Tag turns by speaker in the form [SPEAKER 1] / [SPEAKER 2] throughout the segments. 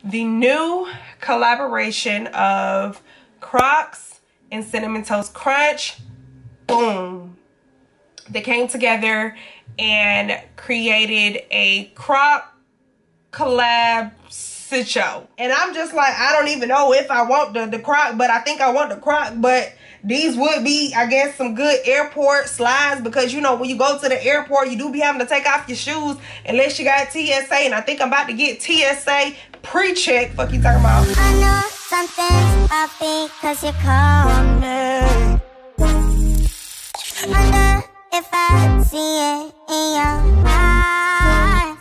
[SPEAKER 1] the new collaboration of Crocs and Cinnamon Toast Crunch. Boom. They came together and created a Croc collab show. And I'm just like, I don't even know if I want the Croc, but I think I want the Croc. But these would be, I guess, some good airport slides, because you know when you go to the airport, you do be having to take off your shoes unless you got TSA, and I think I'm about to get TSA pre-check. Fuck you talking about?
[SPEAKER 2] I know something's off because you called me. Wonder if I see it in your eyes.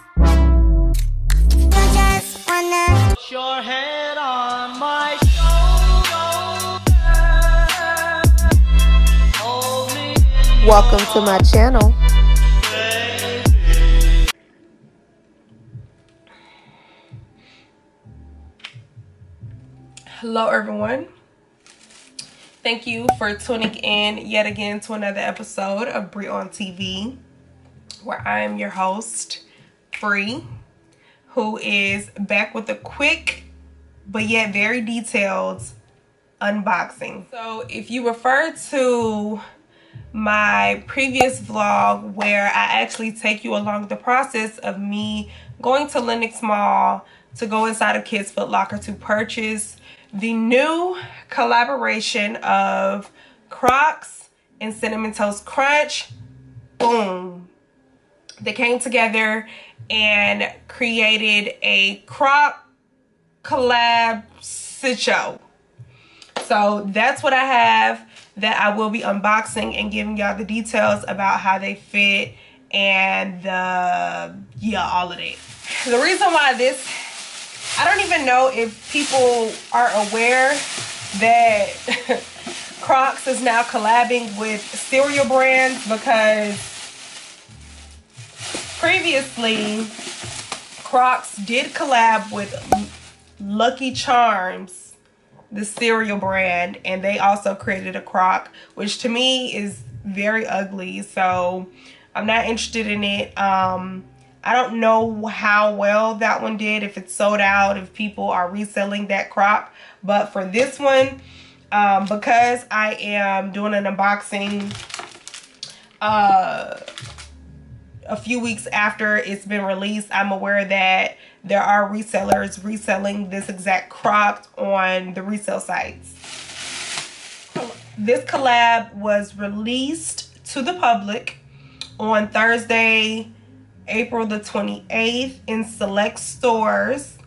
[SPEAKER 2] You just wanna put your head on my shoulder. Hold me.
[SPEAKER 3] Welcome to my channel.
[SPEAKER 1] Hello everyone. Thank you for tuning in yet again to another episode of Bree on TV, where I am your host, Bree, who is back with a quick but yet very detailed unboxing. So if you refer to my previous vlog where I actually take you along the process of me going to Lenox Mall to go inside of Kids Foot Locker to purchase the new collaboration of Crocs and Cinnamon Toast Crunch, boom. They came together and created a Croc collab show. So that's what I have that I will be unboxing and giving y'all the details about how they fit and all of that. The reason why this, I don't even know if people are aware that Crocs is now collabing with cereal brands, because previously Crocs did collab with Lucky Charms, the cereal brand, and they also created a Croc, which to me is very ugly, so I'm not interested in it. I don't know how well that one did, if it's sold out, if people are reselling that Croc. But for this one, because I am doing an unboxing a few weeks after it's been released, I'm aware that there are resellers reselling this exact Croc on the resale sites. This collab was released to the public on Thursday, April the 28th in select stores.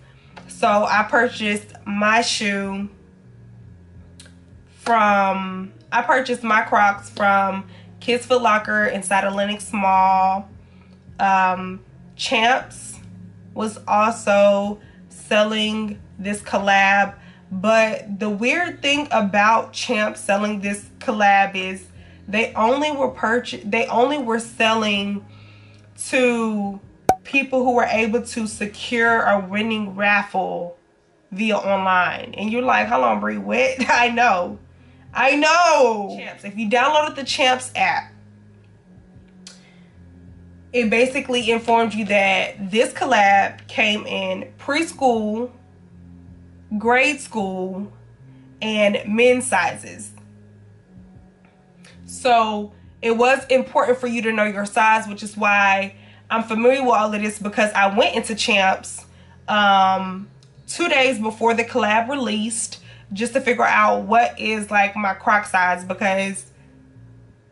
[SPEAKER 1] So I purchased my shoe from, I purchased my Crocs from Kids Foot Locker inside of Lenox Mall. Champs was also selling this collab, but the weird thing about Champs selling this collab is they only were selling to people who were able to secure a winning raffle via online. And you're like, hold on, Bree, what? I know. Champs, if you downloaded the Champs app, it basically informed you that this collab came in preschool, grade school, and men's sizes. So it was important for you to know your size, which is why I'm familiar with all of this, because I went into Champs 2 days before the collab released just to figure out what is like my Croc size, because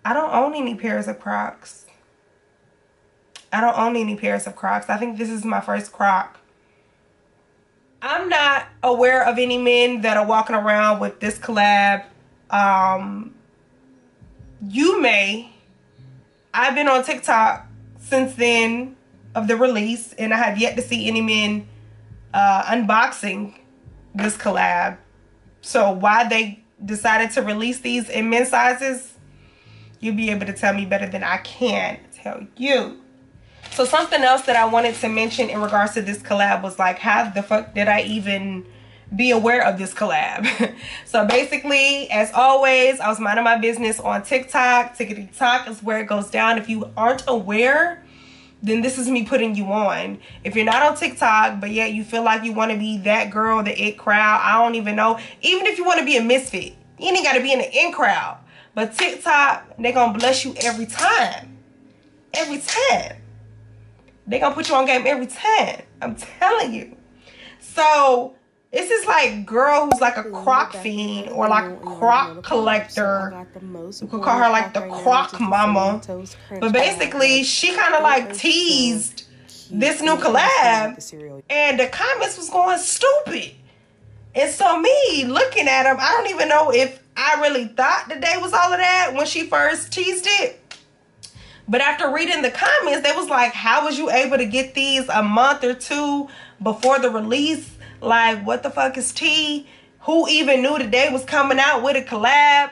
[SPEAKER 1] I don't own any pairs of Crocs. I think this is my first Croc. I'm not aware of any men that are walking around with this collab. You may. I've been on TikTok since then of the release, and I have yet to see any men unboxing this collab. So why they decided to release these in men's sizes, you'll be able to tell me better than I can tell you. So something else that I wanted to mention in regards to this collab was like, how the fuck did I even be aware of this collab? So basically, as always, I was minding my business on TikTok. TikTok is where it goes down. If you aren't aware, then this is me putting you on. If you're not on TikTok, but yet you feel like you want to be that girl, the it crowd, I don't even know. Even if you want to be a misfit, you ain't got to be in the in crowd. But TikTok, they gonna bless you every time. Every time. They gonna put you on game every time. I'm telling you. So it's this like girl who's like a Croc fiend or like a Croc collector. You could call her like the Croc mama. But basically, she kind of like teased this new collab, and the comments was going stupid. And so me looking at them, I don't even know if I really thought the day was all of that when she first teased it. But after reading the comments, they was like, how was you able to get these a month or two before the release? Like, what the fuck is tea? Who even knew that they was coming out with a collab?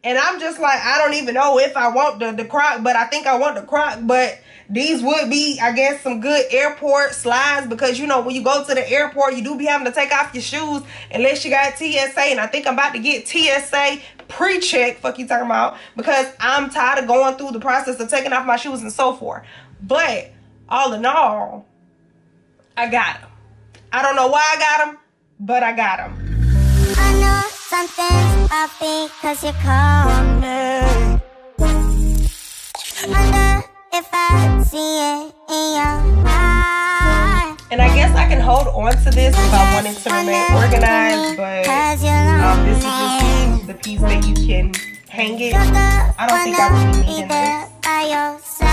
[SPEAKER 1] And I'm just like, I don't even know if I want the Croc, but I think I want the Croc. But these would be, I guess, some good airport slides, because, you know, when you go to the airport, you do be having to take off your shoes unless you got TSA. And I think I'm about to get TSA pre-check, fuck you talking about, because I'm tired of going through the process of taking off my shoes and so forth. But all in all, I got them. I don't know why I got them, but I got them.
[SPEAKER 2] I know something's up because you called me. Wonder if I see it in your eyes.
[SPEAKER 1] And I guess I can hold on to this if I wanted to remain organized, but this is just the piece that you can hang it. I don't think I really need this.
[SPEAKER 2] By your side.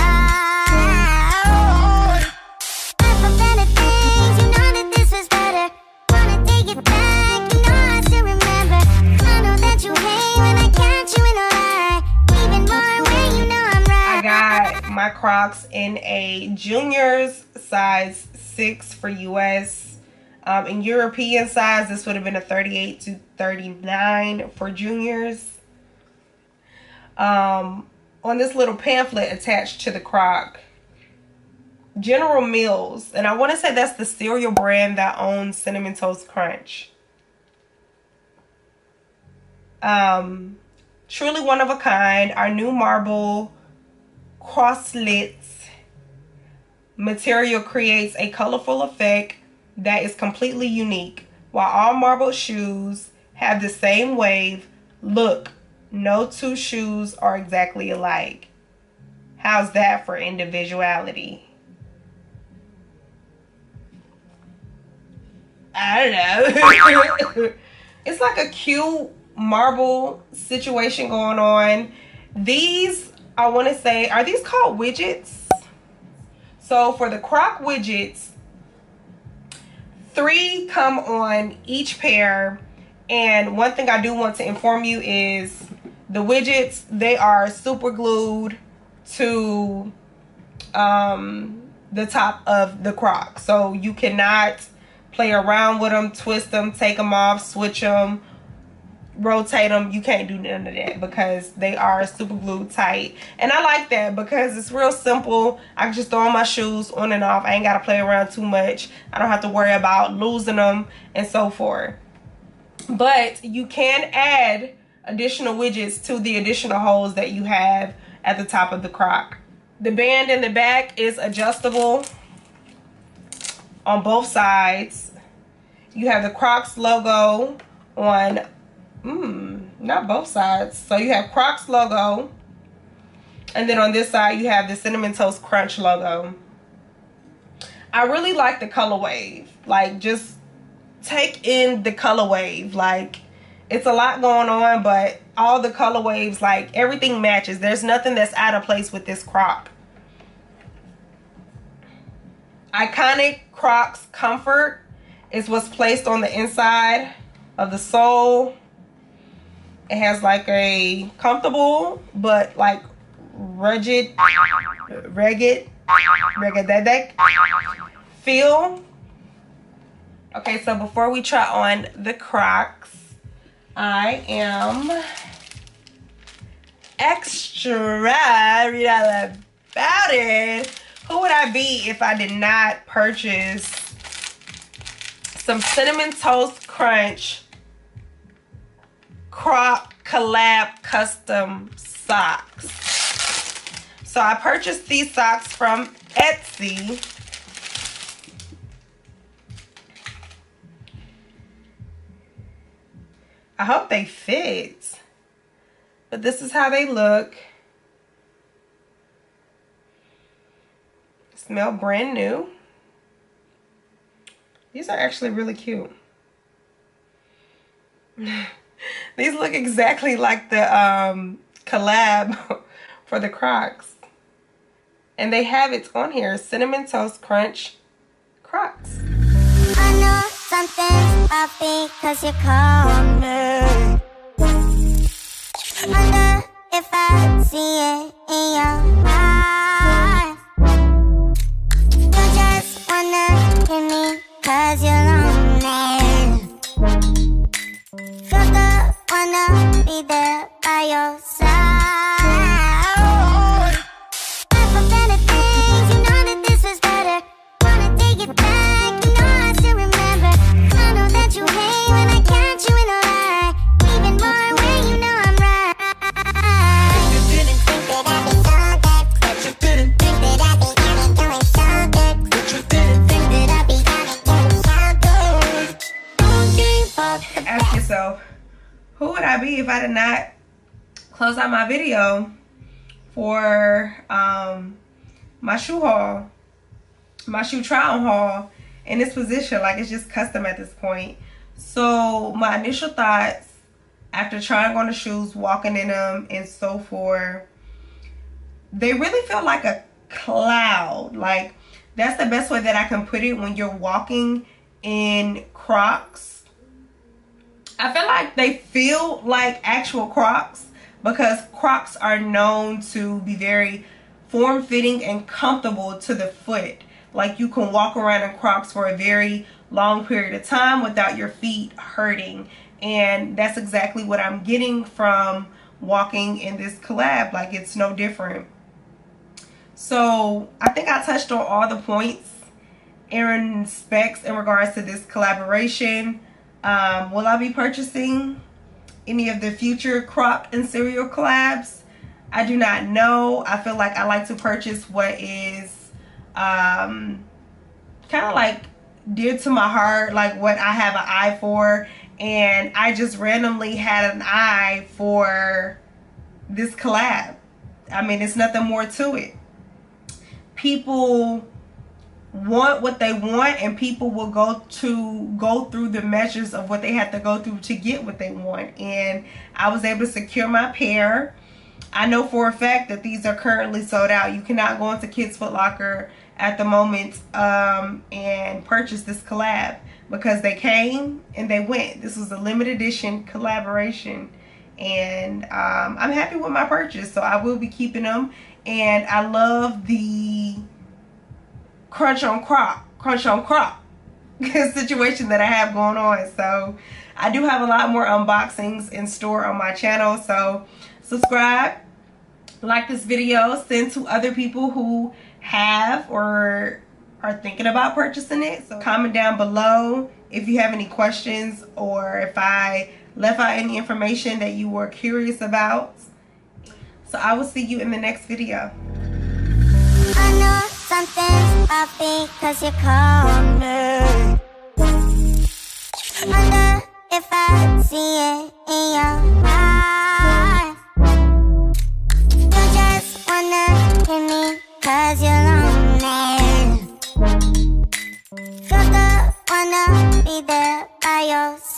[SPEAKER 2] For better things, you know that this was better. Wanna take it back, you know I still remember. I know that you hate when I catch you in a lie. Even more when you know I'm right.
[SPEAKER 1] I got my Crocs in a juniors size 6 for US. In European size, this would have been a 38 to 39 for juniors. On this little pamphlet attached to the Croc, General Mills, and I want to say that's the cereal brand that owns Cinnamon Toast Crunch. Truly one of a kind. Our new marble crosslets material creates a colorful effect that is completely unique. While all marble shoes have the same wave look, no two shoes are exactly alike. How's that for individuality? I don't know. It's like a cute marble situation going on. These, I want to say, are these called widgets? So for the Croc widgets, 3 come on each pair. And one thing I do want to inform you is the widgets, they are super glued to the top of the Croc. So you cannot play around with them, twist them, take them off, switch them, rotate them. You can't do none of that because they are super glued tight. And I like that because it's real simple. I can just throw on my shoes on and off. I ain't got to play around too much. I don't have to worry about losing them and so forth. But you can add additional widgets to the additional holes that you have at the top of the Croc. The band in the back is adjustable on both sides. You have the Crocs logo on, not both sides. So you have Crocs logo. And then on this side, you have the Cinnamon Toast Crunch logo. I really like the color wave. Like, just take in the color wave. Like, it's a lot going on, but all the color waves, like, everything matches. There's nothing that's out of place with this Croc. Iconic Crocs comfort is what's placed on the inside of the sole. It has like a comfortable but like rugged feel. Okay, so before we try on the Crocs, I am extra read all about it. Who would I be if I did not purchase some Cinnamon Toast Crunch Croc Collab custom socks? So I purchased these socks from Etsy. I hope they fit. But this is how they look. Smell brand new. These are actually really cute. These look exactly like the collab for the Crocs. And they have it on here, Cinnamon Toast Crunch Crocs.
[SPEAKER 2] I know something's up because you called me. Wonder if I see it in your eyes. You just wanna hear me cause you're lonely. Feel the wanna be there by your side. I felt better things, you know that this was better. Wanna take it back, you know I still remember. I know that you hate when I catch you in a lie. Even more when you know I'm right. You didn't think that I'd be so good, but you didn't think that I'd be having doing so good, but you didn't think that I'd be having doing so good. Don't give up.
[SPEAKER 1] Ask yourself, who would I be if I did not close out my video for my shoe haul, my shoe trial haul in this position? Like, it's just custom at this point. So my initial thoughts after trying on the shoes, walking in them and so forth, they really feel like a cloud. Like, that's the best way that I can put it. When you're walking in Crocs, I feel like they feel like actual Crocs, because Crocs are known to be very form-fitting and comfortable to the foot. Like, you can walk around in Crocs for a very long period of time without your feet hurting. And that's exactly what I'm getting from walking in this collab. Like, it's no different. So I think I touched on all the points in specs in regards to this collaboration. Will I be purchasing any of the future Croc and cereal collabs? I do not know. I feel like I like to purchase what is kind of like dear to my heart, like what I have an eye for. And I just randomly had an eye for this collab. I mean, it's nothing more to it. People want what they want, and people will go through the measures of what they have to go through to get what they want. And I was able to secure my pair. I know for a fact that these are currently sold out. You cannot go into Kids Foot Locker at the moment and purchase this collab, because they came and they went. This was a limited edition collaboration, and I'm happy with my purchase, so I will be keeping them. And I love the crunch on croc situation that I have going on. So I do have a lot more unboxings in store on my channel. So subscribe, like this video, send to other people who have or are thinking about purchasing it. So comment down below if you have any questions, or if I left out any information that you were curious about. So I will see you in the next video.
[SPEAKER 2] I know something's up because you called me. Wonder if I see it in your eyes. You just wanna hear me cause you're lonely. Feel the wanna be there by your side.